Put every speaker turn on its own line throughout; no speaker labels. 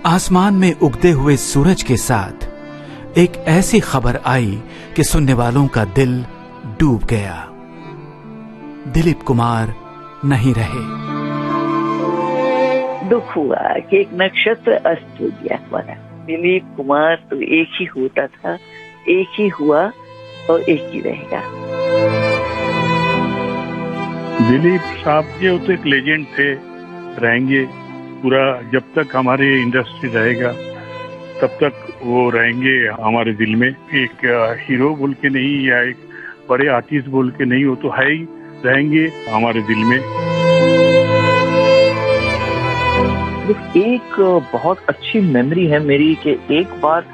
आसमान में उगते हुए सूरज के साथ एक ऐसी खबर आई कि सुनने वालों का दिल डूब गया। दिलीप कुमार नहीं रहे।
दुख हुआ कि एक नक्षत्र अस्त हो गया हमारा। दिलीप कुमार तो एक ही होता था, एक ही हुआ और एक ही रहेगा।
दिलीप साहब ये तो एक लेजेंड थे, रहेंगे पूरा। जब तक हमारे इंडस्ट्री रहेगा तब तक वो रहेंगे हमारे दिल में। एक हीरो बोल के नहीं या एक बड़े आर्टिस्ट बोल के नहीं, वो तो है ही, रहेंगे हमारे दिल में।
एक बहुत अच्छी मेमोरी है मेरी कि एक बार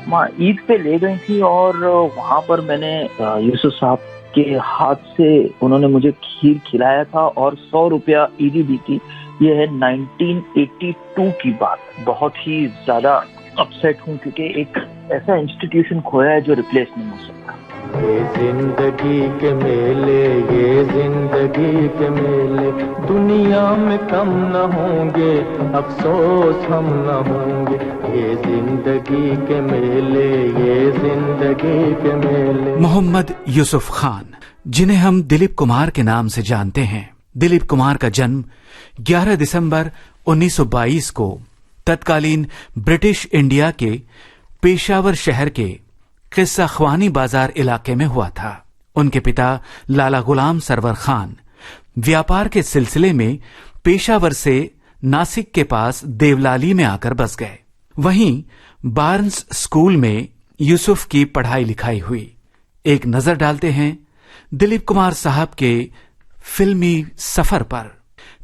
माँ ईद पे ले गई थी और वहाँ पर मैंने यूसुफ साहब के हाथ से उन्होंने मुझे खीर खिलाया था और 100 रुपया ईदी दी थी। ये है 1982 की बात। बहुत ही ज्यादा अपसेट हूँ क्योंकि एक ऐसा इंस्टीट्यूशन खोया है जो रिप्लेस नहीं हो सकता।
ये जिंदगी के मेले, ये जिंदगी के मेले, दुनिया में कम न होंगे, अफसोस हम न होंगे। ये जिंदगी के मेले, ये जिंदगी के मेले।
मोहम्मद यूसुफ खान, जिन्हें हम दिलीप कुमार के नाम से जानते हैं। दिलीप कुमार का जन्म 11 दिसंबर 1922 को तत्कालीन ब्रिटिश इंडिया के पेशावर शहर के किस्सा ख्वानी बाजार इलाके में हुआ था। उनके पिता लाला गुलाम सरवर खान व्यापार के सिलसिले में पेशावर से नासिक के पास देवलाली में आकर बस गए। वहीं बार्न्स स्कूल में यूसुफ की पढ़ाई लिखाई हुई। एक नजर डालते हैं दिलीप कुमार साहब के फिल्मी सफर पर।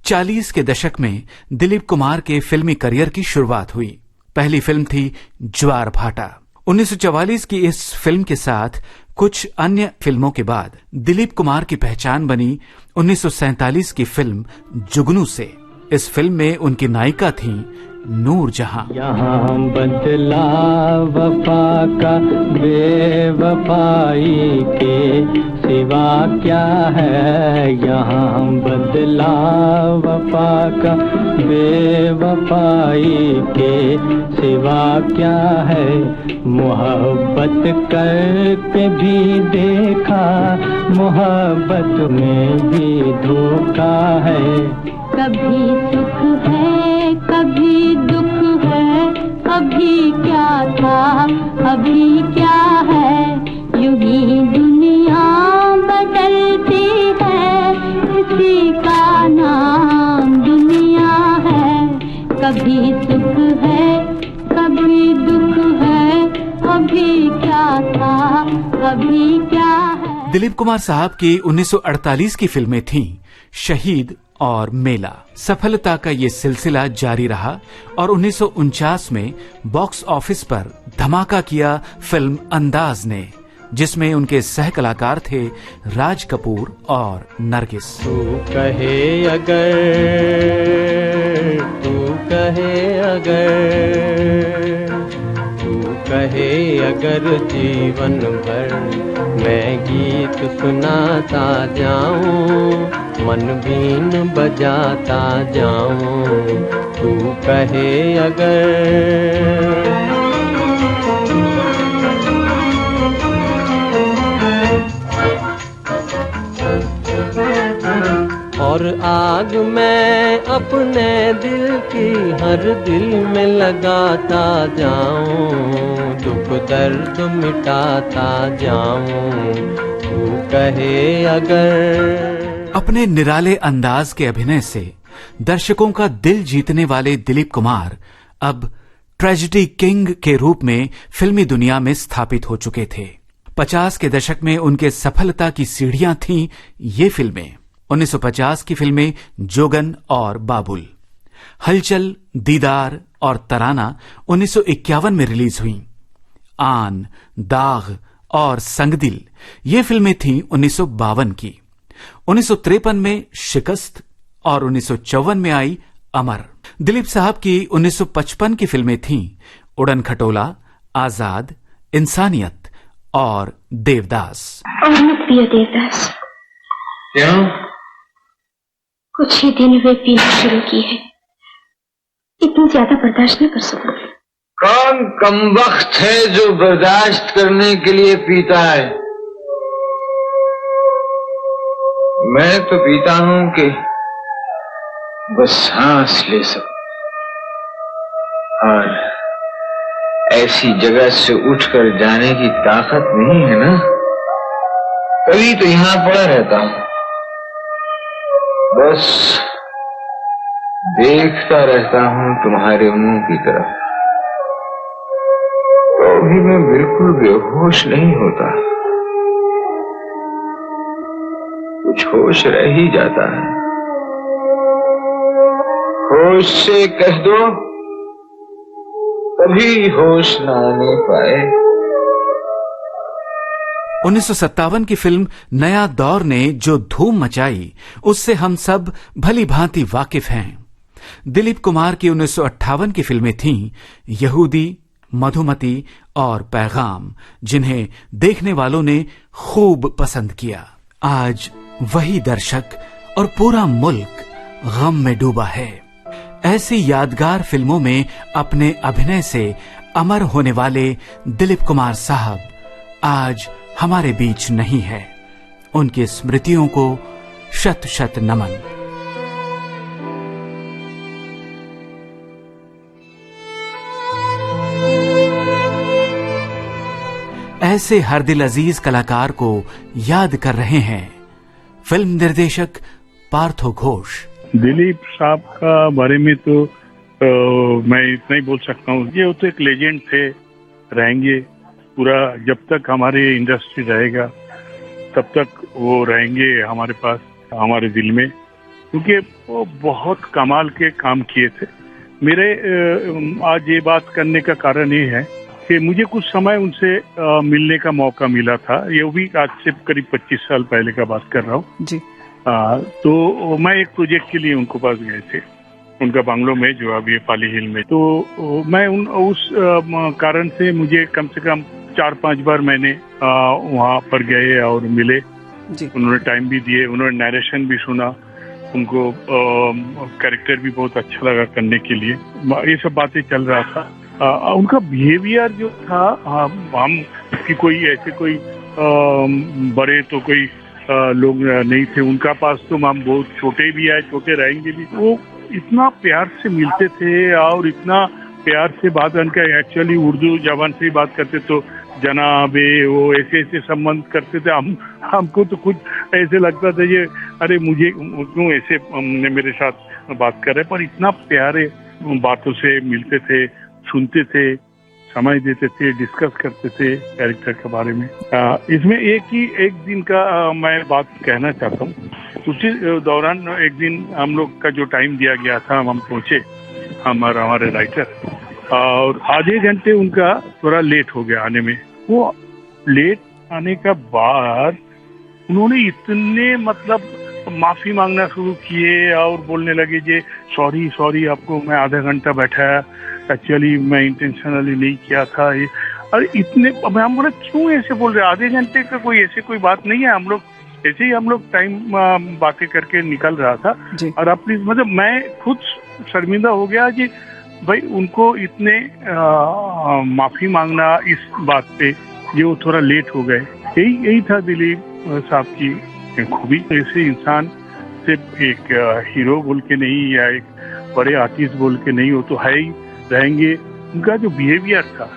40 के दशक में दिलीप कुमार के फिल्मी करियर की शुरुआत हुई। पहली फिल्म थी ज्वार भाटा। 1944 की इस फिल्म के साथ कुछ अन्य फिल्मों के बाद दिलीप कुमार की पहचान बनी 1947 की फिल्म जुगनू से। इस फिल्म में उनकी नायिका थी नूर जहां।
यहाँ बदला वफा का बेवफाई के सिवा क्या है, यहाँ बदला वफा का बेवफाई के सिवा क्या है। मोहब्बत करके भी देखा, मोहब्बत में भी धोखा है।
कभी सुख है, कभी दुख है, अभी क्या था, अभी क्या है। यूं ही दुनिया बदलती है, इसी का नाम दुनिया है। कभी सुख है, कभी दुख है, अभी क्या था, अभी क्या है।
दिलीप कुमार साहब की 1948 की फिल्में थीं शहीद और मेला। सफलता का ये सिलसिला जारी रहा और 1949 में बॉक्स ऑफिस पर धमाका किया फिल्म अंदाज ने, जिसमें उनके सह कलाकार थे राज कपूर और नरगिस।
तू कहे अगर, तू कहे अगर, तू कहे अगर जीवन भर मैं गीत सुनाता जाऊं, मन बीन बजाता जाऊं। तू कहे अगर। और आग मैं अपने दिल की हर दिल में लगाता जाऊं, दुख दर्द मिटाता जाऊं। तू कहे अगर।
अपने निराले अंदाज के अभिनय से दर्शकों का दिल जीतने वाले दिलीप कुमार अब ट्रेजेडी किंग के रूप में फिल्मी दुनिया में स्थापित हो चुके थे। 50 के दशक में उनके सफलता की सीढ़ियां थीं ये फिल्में। 1950 की फिल्में जोगन और बाबुल, हलचल, दीदार और तराना 1951 में रिलीज हुई। आन, दाग और संगदिल ये फिल्में थीं 1952 की। 1953 में शिकस्त और 1954 में आई अमर। दिलीप साहब की 1955 की फिल्में थीं उड़न खटोला, आजाद, इंसानियत और देवदास।
देवदास
क्यों?
कुछ ही दिन हुए पीना शुरू की है। इतनी ज्यादा बर्दाश्त नहीं कर सकूंगी।
कौन कमबख्त है जो बर्दाश्त करने के लिए पीता है? मैं तो पीता हूं कि बस सांस ले सकूं, और ऐसी जगह से उठकर जाने की ताकत नहीं है ना, तभी तो यहां पड़ा रहता हूं, बस देखता रहता हूं तुम्हारे मुंह की तरफ। तो भी मैं बिल्कुल बेहोश नहीं होता, कुछ होश रह ही जाता है। होश से कह दो, कभी होश न आने पाए।
1957 की फिल्म नया दौर ने जो धूम मचाई, उससे हम सब भली भांति वाकिफ हैं। दिलीप कुमार की 1958 की फिल्में थीं यहूदी, मधुमती और पैगाम, जिन्हें देखने वालों ने खूब पसंद किया। आज वही दर्शक और पूरा मुल्क गम में डूबा है। ऐसी यादगार फिल्मों में अपने अभिनय से अमर होने वाले दिलीप कुमार साहब आज हमारे बीच नहीं है। उनकी स्मृतियों को शत शत नमन। ऐसे हर दिल अजीज कलाकार को याद कर रहे हैं फिल्म निर्देशक पार्थो घोष।
दिलीप साहब का बारे में तो मैं इतना ही बोल सकता हूँ, ये तो एक लेजेंड थे, रहेंगे पूरा जब तक हमारे इंडस्ट्री रहेगा तब तक वो रहेंगे हमारे पास, हमारे दिल में, क्योंकि वो बहुत कमाल के काम किए थे। मेरे आज ये बात करने का कारण ये है कि मुझे कुछ समय उनसे मिलने का मौका मिला था। ये भी आज से करीब 25 साल पहले का बात कर रहा हूँ जी। तो मैं एक प्रोजेक्ट के लिए उनको पास गए थे, उनका बंगलो में जो अभी पाली हिल में। तो मैं उस कारण से मुझे कम से कम 4-5 बार मैंने वहाँ पर गए और मिले जी। उन्होंने टाइम भी दिए, उन्होंने नरेशन भी सुना, उनको कैरेक्टर भी बहुत अच्छा लगा करने के लिए, ये सब बातें चल रहा था। उनका बिहेवियर जो था, हम कि कोई ऐसे कोई बड़े तो कोई लोग नहीं थे उनका पास, तो हम बहुत छोटे भी आए, छोटे रहेंगे भी। वो इतना प्यार से मिलते थे और इतना प्यार से बात, उनका एक्चुअली उर्दू जबान से ही बात करते, तो जनाबे वो ऐसे ऐसे संबंध करते थे। हमको तो कुछ ऐसे लगता था ये अरे मुझे क्यों ऐसे मेरे साथ बात कर रहे, पर इतना प्यारे बातों से मिलते थे, सुनते थे, समय देते थे, डिस्कस करते थे कैरेक्टर के बारे में। इसमें एक दिन का मैं बात कहना चाहता हूँ। उसी दौरान एक दिन हम लोग का जो टाइम दिया गया था, हम पहुंचे, हमारे राइटर, और आधे घंटे उनका थोड़ा लेट हो गया आने में। वो लेट आने का बाद उन्होंने इतने मतलब माफी मांगना शुरू किए और बोलने लगे जे सॉरी आपको मैं आधा घंटा बैठाया, एक्चुअली मैं इंटेंशनली नहीं किया था ये। और इतने हम बोले क्यों ऐसे बोल रहे, आधे घंटे का कोई ऐसे कोई बात नहीं है, हम लोग ऐसे ही हम लोग टाइम बातें करके निकल रहा था। और आप प्लीज, मतलब मैं खुद शर्मिंदा हो गया कि भाई उनको इतने माफी मांगना इस बात पे, ये वो थोड़ा लेट हो गए। यही था दिलीप साहब की खूबी। ऐसे इंसान सिर्फ एक हीरो बोल के नहीं या एक बड़े आर्टिस्ट बोल के नहीं, वो तो है ही, रहेंगे। उनका जो बिहेवियर था,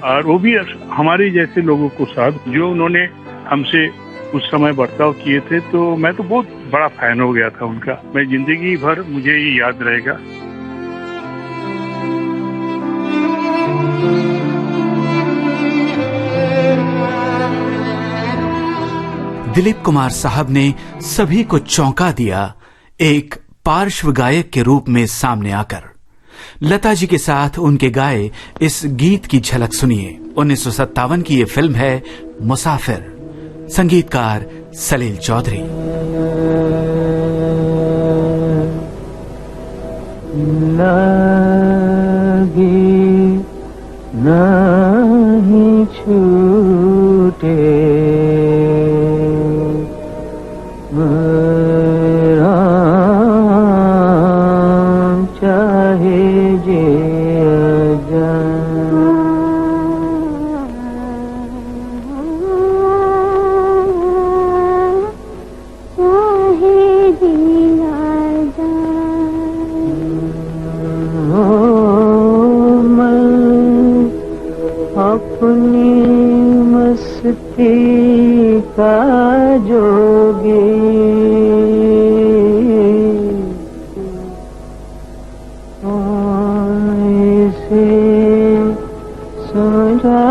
और वो भी हमारे जैसे लोगों को साथ जो उन्होंने हमसे उस समय बर्ताव किए थे, तो मैं तो बहुत बड़ा फैन हो गया था उनका। मैं जिंदगी भर मुझे ये याद रहेगा।
दिलीप कुमार साहब ने सभी को चौंका दिया एक पार्श्व गायक के रूप में सामने आकर। लता जी के साथ उनके गाए इस गीत की झलक सुनिए। 1957 की ये फिल्म है मुसाफिर, संगीतकार सलील चौधरी।
नहीं छूटे चाहे जे अपनी मस्ती का जोगी इसे सो जाए।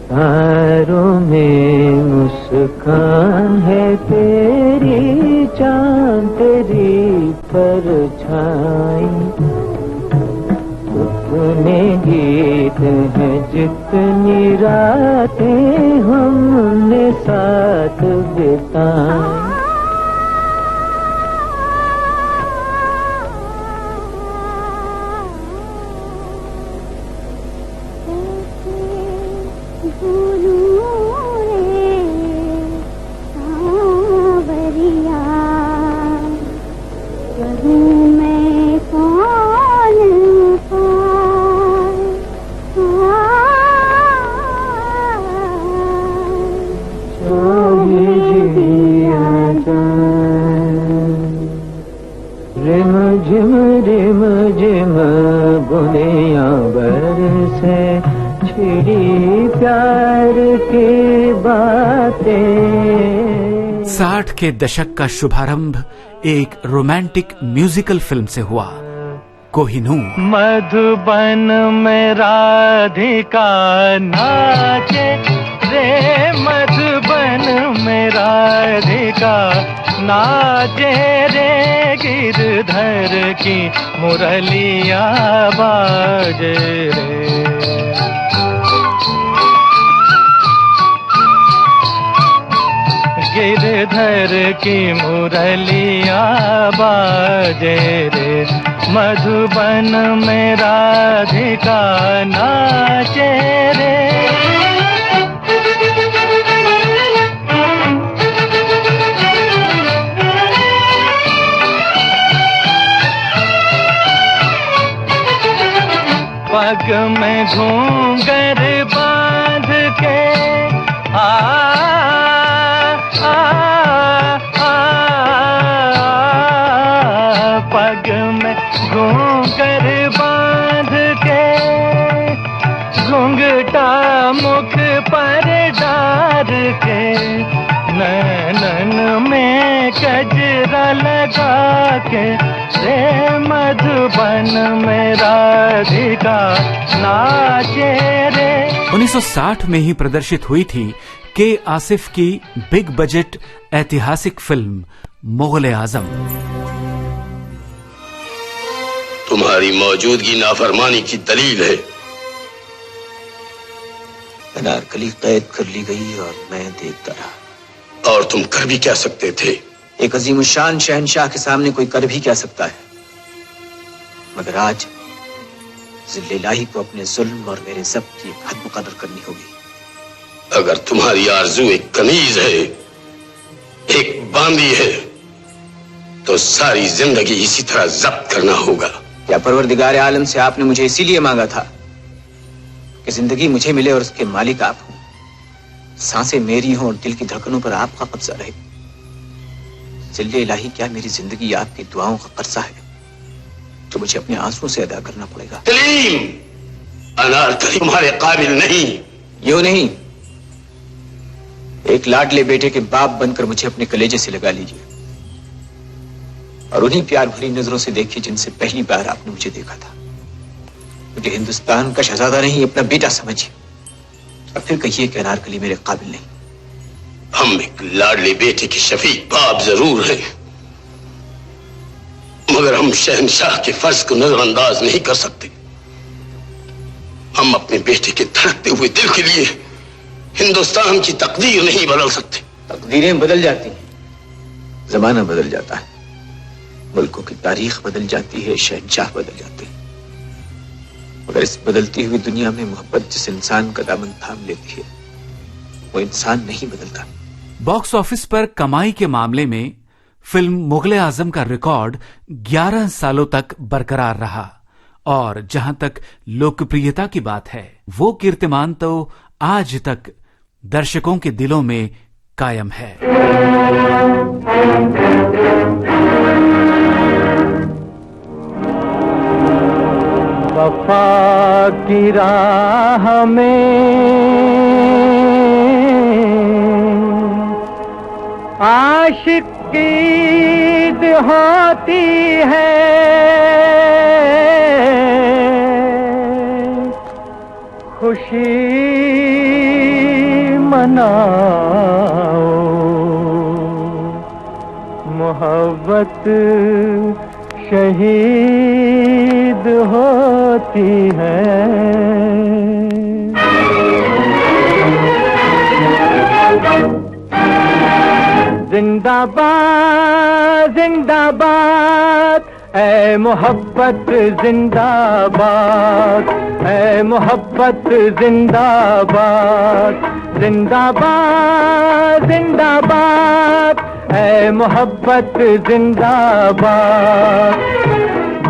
तारों में मुस्कान है तेरी, चांद तेरी परछाई, उतने गीत हैं जितनी रातें हमने साथ बिताई। रिम झिम बुनिया बरसे, छिड़ी प्यार की बातें।
60 के दशक का शुभारंभ एक रोमांटिक म्यूजिकल फिल्म से हुआ, कोहिनूर।
मधुबन में राधिका नाचे रे, मधुबन में राधिका नाचे रे, गिरधर की मुरलिया बाजे रे। गिरधर की मुरलिया बाजे रे, मधुबन में राधिका नाचे रे। पग में घूंघर बांध के पग में घूंघर बांध के, घूंघटा मुख पर डार के, नैनन में कजरा लगा के रे, मधुबन में राधिका नाचे रे।
1960 में ही प्रदर्शित हुई थी के आसिफ की बिग बजट ऐतिहासिक फिल्म मुग़ल-ए आज़म।
तुम्हारी मौजूदगी नाफरमानी की दलील है।
अनारकली कैद कर ली गई और मैं देखता रहा।
और तुम कर भी क्या सकते थे?
एक अजीमुशान शहंशाह के सामने कोई कर भी क्या सकता है, मगर आज ज़िल्ले इलाही को अपने जुल्म और मेरे ज़ब्त की हद मुक़र्रर करनी होगी।
अगर तुम्हारी आरज़ू एक कनीज है, एक बांदी है, तो सारी जिंदगी इसी तरह जब्त करना होगा।
क्या परवरदिगार आलम से आपने मुझे इसीलिए मांगा था कि जिंदगी मुझे मिले और उसके मालिक आप हो, सांसें मेरी हों और दिल की धड़कनों पर आपका कब्जा रहे। ज़िल्ले इलाही, क्या मेरी जिंदगी आपकी दुआओं का कर्जा है जो मुझे अपने आंसुओं से अदा करना पड़ेगा?
तलीम, अनारकली तुम्हारे काबिल नहीं।
यूं नहीं, एक लाडले बेटे के बाप बनकर मुझे अपने कलेजे से लगा लीजिए और उन्हीं प्यार भरी नजरों से देखिए जिनसे पहली बार आपने मुझे देखा था। मुझे हिंदुस्तान का शहजादा नहीं, अपना बेटा समझिए और फिर कहिए कि अनारकली मेरे काबिल नहीं।
हम एक लाडले बेटे के शफीक बाप जरूर हैं, मगर हम शहंशाह के फर्ज को नजरअंदाज नहीं कर सकते। हम अपने बेटे के धड़कते हुए दिल के लिए हिंदुस्तान की तकदीर नहीं बदल सकते।
तकदीरें बदल जाती हैं, जमाना बदल जाता है, मुल्कों की तारीख बदल जाती है, शहंशाह बदल जाते हैं, मगर इस बदलती हुई दुनिया में मोहब्बत जिस इंसान का दामन थाम लेती है वो इंसान नहीं बदलता।
बॉक्स ऑफिस पर कमाई के मामले में फिल्म मुगले आजम का रिकॉर्ड 11 सालों तक बरकरार रहा और जहां तक लोकप्रियता की बात है वो कीर्तिमान तो आज तक दर्शकों के दिलों में कायम है।
वफा की राह में आशिक की ईद होती है, खुशी मनाओ, मोहब्बत शहीद होती है। जिंदाबाद जिंदाबाद ऐ मोहब्बत जिंदाबाद, ऐ मोहब्बत जिंदाबाद, जिंदाबाद जिंदाबाद ऐ मोहब्बत जिंदाबाद।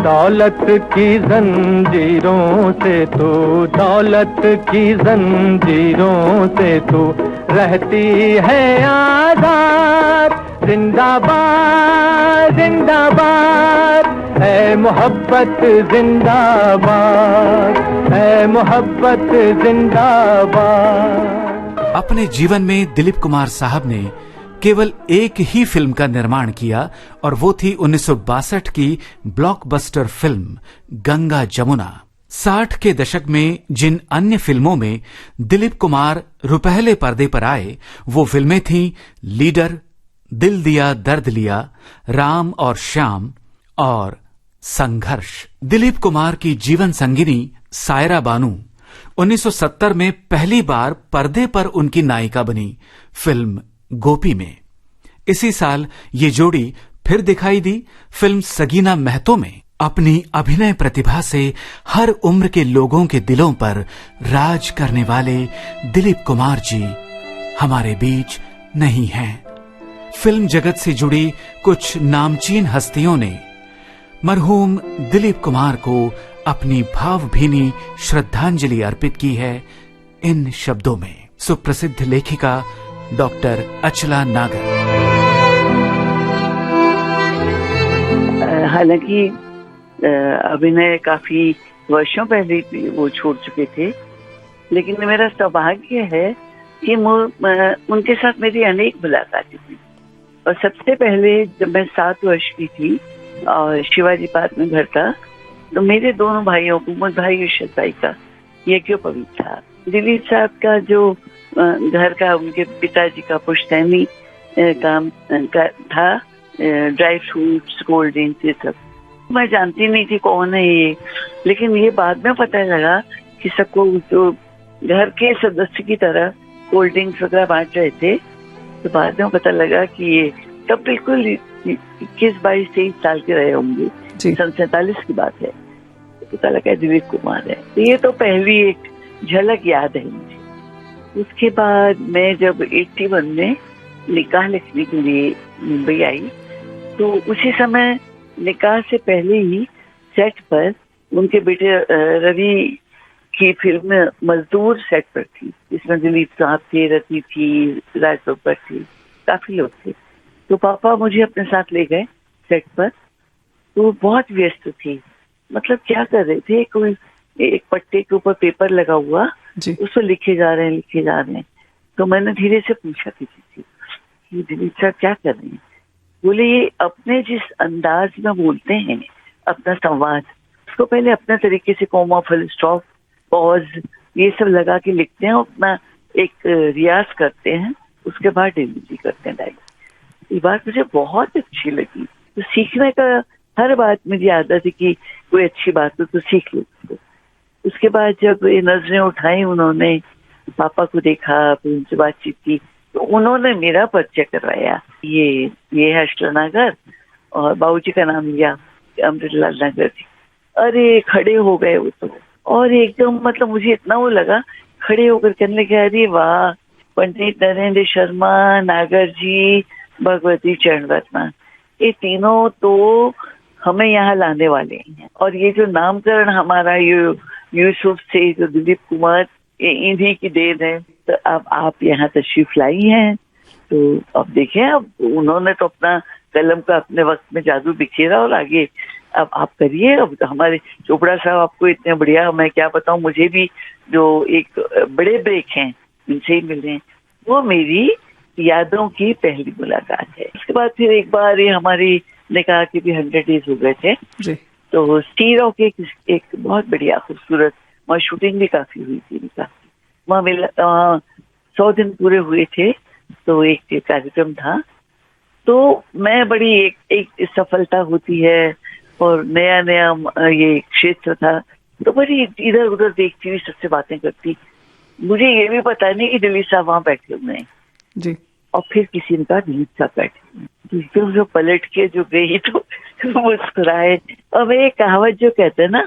दौलत की जंजीरों से तू, दौलत की जंजीरों से तू रहती है आजाद। जिंदाबाद जिंदाबाद ऐ मोहब्बत जिंदाबाद, ऐ मोहब्बत जिंदाबाद।
अपने जीवन में दिलीप कुमार साहब ने केवल एक ही फिल्म का निर्माण किया और वो थी 1962 की ब्लॉकबस्टर फिल्म गंगा जमुना। 60 के दशक में जिन अन्य फिल्मों में दिलीप कुमार रुपहले पर्दे पर आए वो फिल्में थीं लीडर, दिल दिया दर्द लिया, राम और श्याम और संघर्ष। दिलीप कुमार की जीवन संगिनी सायरा बानू 1970 में पहली बार पर्दे पर उनकी नायिका बनी फिल्म गोपी में। इसी साल ये जोड़ी फिर दिखाई दी फिल्म सगीना महतो में। अपनी अभिनय प्रतिभा से हर उम्र के लोगों के दिलों पर राज करने वाले दिलीप कुमार जी हमारे बीच नहीं हैं। फिल्म जगत से जुड़ी कुछ नामचीन हस्तियों ने मरहूम दिलीप कुमार को अपनी भावभीनी श्रद्धांजलि अर्पित की है इन शब्दों में। सुप्रसिद्ध लेखिका डॉक्टर अचला नागर।
हालांकि अभिनय काफी वर्षों पहले वो छोड़ चुके थे, लेकिन मेरा सौभाग्य है कि उनके साथ मेरी अनेक मुलाकातें हुई। और सबसे पहले जब मैं 7 वर्ष की थी और शिवाजी पार्क में घर था, तो मेरे दोनों भाइयों को, मुझ भाई विशेष भाई का यज्ञोपवीत था। दिलीप साहब का जो घर का, उनके पिताजी का पुश्तैनी काम था, ड्राई फ्रूट्स, कोल्ड ड्रिंक्स, ये सब मैं जानती नहीं थी कौन है ये, लेकिन ये बाद में पता लगा कि सबको जो घर के सदस्य की तरह कोल्ड ड्रिंक्स वगैरह बांट रहे थे। तो बाद में पता लगा कि ये तब बिल्कुल 21-22-23 साल के रहे होंगे, सन 47 की बात है। तो पता लगा दिलीप कुमार है। तो ये तो पहली एक झलक याद है मुझे। उसके बाद मैं जब 81 में निकाह लिखने के लिए मुंबई आई, तो उसी समय निकाह से पहले ही सेट पर उनके बेटे रवि की फिल्म मजदूर सेट पर थी, जिसमें दिलीप साहब थे, रति थी, राज बब्बर थी, काफी लोग थे। तो पापा मुझे अपने साथ ले गए सेट पर। तो बहुत व्यस्त थी, मतलब क्या कर रहे थे, कोई एक पट्टे के ऊपर पेपर लगा हुआ, उस पर लिखे जा रहे हैं। तो मैंने धीरे से पूछा किसी से कि दिलीप साहब क्या कर रहे हैं। बोले ये अपने जिस अंदाज में बोलते हैं अपना संवाद, उसको पहले अपने तरीके से कोमा, फुल स्टॉप, पॉज, ये सब लगा के लिखते हैं, अपना एक रियाज करते हैं, उसके बाद डिलीवरी करते हैं डायरेक्ट। ये बात मुझे बहुत अच्छी लगी। तो सीखने का हर बात मुझे आदत है कि कोई अच्छी बात हो तो सीख लो। उसके बाद जब ये नजरें उठाई, उन्होंने पापा को देखा, फिर उनसे बातचीत की, तो उन्होंने मेरा परिचय करवाया। ये है अचला नागर और बाबूजी का नाम लिया, अमृतलाल नागर जी। अरे खड़े हो गए वो तो, और एकदम मतलब मुझे इतना वो लगा, खड़े होकर कहने लगे अरे वाह, पंडित नरेंद्र शर्मा, नागर जी, भगवती चरण रत्ना, ये तीनों तो हमें यहाँ लाने वाले हैं। और ये जो नामकरण हमारा यूसुफ से जो दिलीप कुमार, ये इन्हीं की देन है। तो अब आप यहाँ तशरीफ लाई हैं, तो अब देखें, अब उन्होंने तो अपना कलम का अपने वक्त में जादू बिखेरा और आगे अब आप करिए। अब तो हमारे चोपड़ा साहब आपको इतने बढ़िया, मैं क्या बताऊं, मुझे भी जो एक बड़े ब्रेक हैं उनसे ही मिले हैं, वो मेरी यादों की पहली मुलाकात है। उसके बाद फिर एक बार ये हमारी ने कहा कि भी 100 डेज हो गए थे
जी।
तो टी रॉक एक बहुत बढ़िया खूबसूरत, वहाँ शूटिंग भी काफी हुई थी उनका, वहाँ मेरा 100 दिन पूरे हुए थे, तो एक कार्यक्रम था। तो मैं बड़ी एक सफलता होती है और नया नया ये क्षेत्र था, तो बड़ी इधर उधर देखती हुई सबसे बातें करती। मुझे ये भी पता नहीं कि दिलीप साहब वहाँ बैठे हुए हैं
जी।
और फिर किसी ने कहा दिलीप साहब बैठे, तो जो पलट के जो गई तो मुस्कुराए। अब एक कहावत जो कहते हैं ना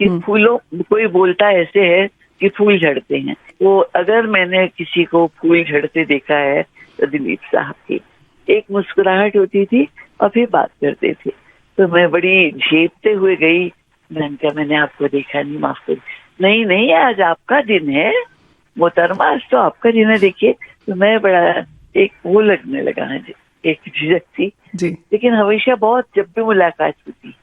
कि फूलों, कोई बोलता ऐसे है कि फूल झड़ते हैं, तो अगर मैंने किसी को फूल झड़ते देखा है तो दिलीप साहब की एक मुस्कुराहट होती थी और फिर बात करते थे। तो मैं बड़ी झेपते हुए गई, मैंने कहा मैंने आपको देखा नहीं, माफ कर। नहीं आज आपका दिन है मोहतरमा, आज तो आपका दिन है, देखिए। तो मैं बड़ा एक वो लगने लगा है, एक झिझक थी
जी।
लेकिन हमेशा बहुत, जब भी मुलाकात होती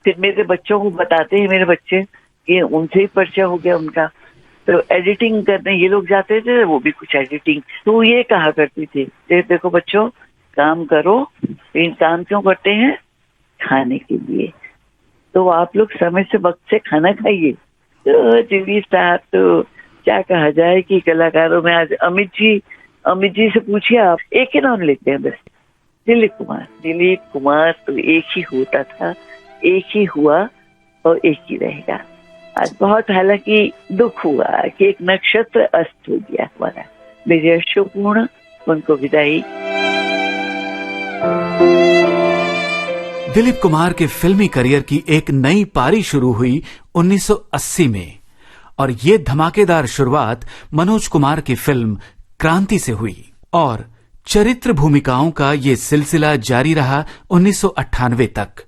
फिर मेरे बच्चों को बताते हैं मेरे बच्चे कि उनसे ही परिचय हो गया उनका, तो एडिटिंग करने ये लोग जाते थे, वो भी कुछ एडिटिंग, तो ये कहा करती थी देखो बच्चों काम करो, इन काम क्यों करते हैं, खाने के लिए, तो आप लोग समय से वक्त से खाना खाइए। तो दिलीप साहब तो क्या कहा जाए कि कलाकारों में आज अमित जी से पूछिए आप, एक ही नाम लेते हैं बस, दिलीप कुमार तो एक ही होता था, एक ही हुआ और एक ही रहेगा। आज बहुत हालांकि दुख हुआ कि एक नक्षत्र अस्त हो गया हमारा, मेरे अश्रुपूर्ण उनको विदाई।
दिलीप कुमार के फिल्मी करियर की एक नई पारी शुरू हुई 1980 में और ये धमाकेदार शुरुआत मनोज कुमार की फिल्म क्रांति से हुई और चरित्र भूमिकाओं का ये सिलसिला जारी रहा 1998 तक।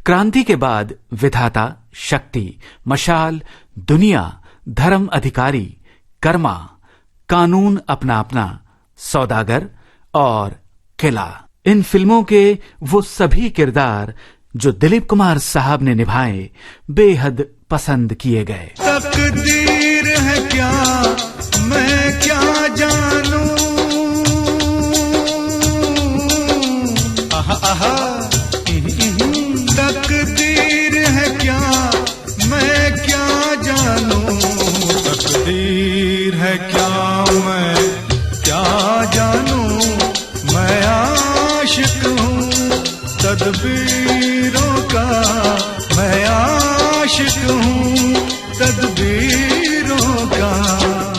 क्रांति के बाद विधाता, शक्ति, मशाल, दुनिया, धर्म अधिकारी, कर्मा, कानून अपना अपना, सौदागर और किला, इन फिल्मों के वो सभी किरदार जो दिलीप कुमार साहब ने निभाए बेहद पसंद किए गए।
तकदीर है क्या मैं क्या जानूं, आहा आहा, तकदीर है क्या मैं क्या जानूं, तकदीर है क्या मैं क्या जानूं, मैं आशिक हूँ तदबीरों का, मैं आशिक हूँ तदबीरों का,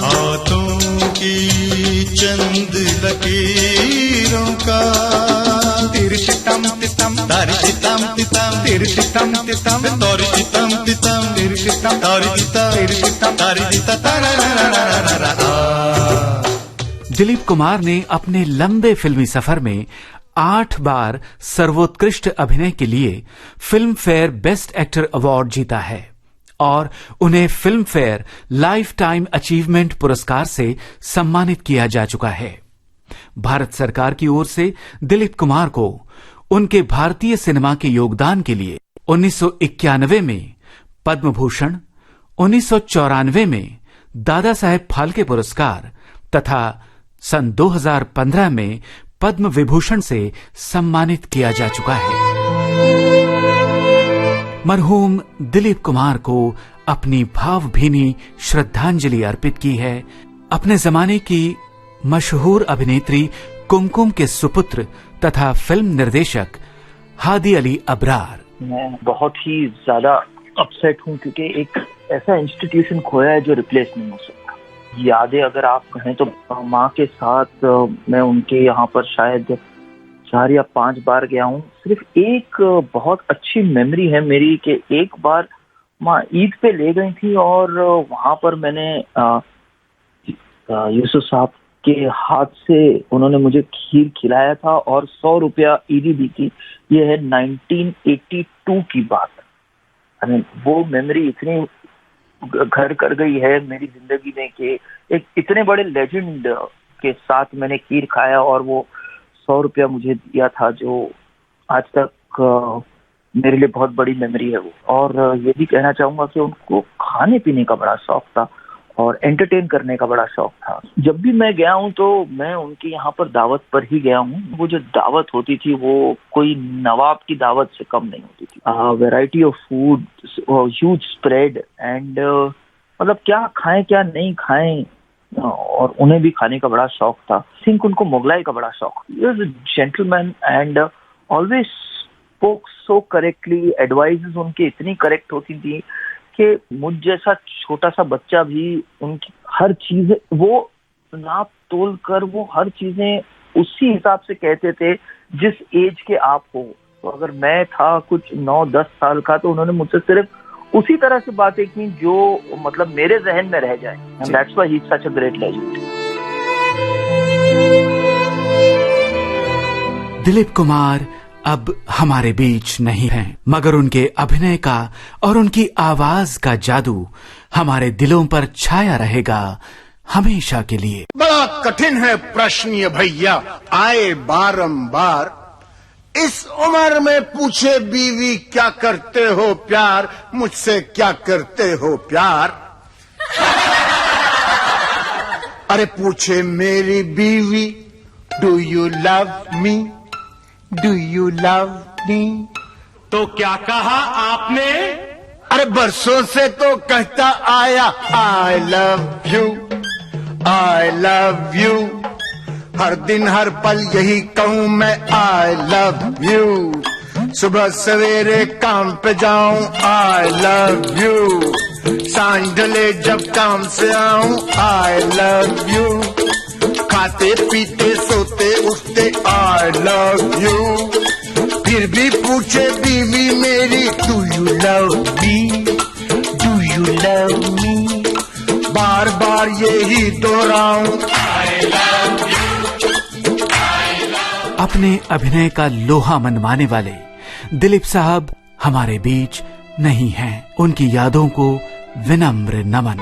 हाथों की चंद लकीरों का, तिरछितम तितम तारिचितम तितम तिरछितम तितम तोरिचितम तितम तिरछितम तोरिचितम तिरछितम तारिचिता तारारारारारा।
दिलीप कुमार ने अपने लंबे फिल्मी सफर में 8 बार सर्वोत्कृष्ट अभिनय के लिए film fair best actor award जीता है और उन्हें film fair life time achievement पुरस्कार से सम्मानित किया जा चुका है। भारत सरकार की ओर से दिलीप कुमार को उनके भारतीय सिनेमा के योगदान के लिए 1991 में पद्म भूषण, 1994 में दादा साहेब फाल्के पुरस्कार तथा सन 2015 में पद्म विभूषण से सम्मानित किया जा चुका है। मरहूम दिलीप कुमार को अपनी भावभीनी श्रद्धांजलि अर्पित की है अपने जमाने की मशहूर अभिनेत्री कुमकुम के सुपुत्र तथा फिल्म निर्देशक हादी अली अबरार।
मैं बहुत ही ज्यादा अपसेट हूँ क्योंकि एक ऐसा इंस्टीट्यूशन खोया है जो रिप्लेस नहीं हो सकता। यादें अगर आप कहें तो माँ के साथ मैं उनके यहाँ पर शायद 4 या 5 बार गया हूँ। सिर्फ एक बहुत अच्छी मेमोरी है मेरी कि एक बार माँ ईद पे ले गई थी और वहां पर मैंने यूसुफ साहब के हाथ से उन्होंने मुझे खीर खिलाया था और 100 रुपया ईदी दी थी। ये है 1982 की बात। वो मेमोरी इतनी घर कर गई है मेरी जिंदगी में कि एक इतने बड़े लेजेंड के साथ मैंने खीर खाया और वो 100 रुपया मुझे दिया था, जो आज तक मेरे लिए बहुत बड़ी मेमोरी है वो। और ये भी कहना चाहूंगा कि उनको खाने पीने का बड़ा शौक था और एंटरटेन करने का बड़ा शौक था। जब भी मैं गया हूँ तो मैं उनके यहाँ पर दावत पर ही गया हूँ। वो जो दावत होती थी वो कोई नवाब की दावत से कम नहीं होती थी। Variety of food, huge spread and मतलब क्या खाएं क्या नहीं खाएं, और उन्हें भी खाने का बड़ा शौक था। थिंक उनको मुगलाई का बड़ा शौक। Gentleman and always spoke so correctly. Advises उनकी इतनी करेक्ट होती थी कि मुझ जैसा छोटा सा बच्चा भी उनकी हर चीज वो नाप तोल कर वो हर चीजें उसी हिसाब से कहते थे जिस एज के आप हो। तो अगर मैं था कुछ 9-10 साल का तो उन्होंने मुझसे सिर्फ उसी तरह से बातें की जो मतलब मेरे जहन में रह जाए। And that's why he is such a great legend.
Dilip Kumar अब हमारे बीच नहीं हैं, मगर उनके अभिनय का और उनकी आवाज का जादू हमारे दिलों पर छाया रहेगा हमेशा के लिए।
बड़ा कठिन है प्रश्न ये भैया, आए बारंबार। इस उम्र में पूछे बीवी क्या करते हो प्यार, मुझसे क्या करते हो प्यार। अरे पूछे मेरी बीवी do you love me, do you love मी,
तो क्या कहा आपने?
अरे बरसों से तो कहता आया I love you, I love you. हर दिन हर पल यही कहूं मैं आई लव यू। सुबह सवेरे काम पे जाऊं आई लव यू, सांझ ढले जब काम से आऊं आई लव यू। खाते पीते सोते उठते आई लव यू। फिर भी पूछे बीवी मेरी do you love me, do you love me. बार बार यही दोहराऊं आई लव यू।
अपने अभिनय का लोहा मनवाने वाले दिलीप साहब हमारे बीच नहीं हैं। उनकी यादों को विनम्र नमन।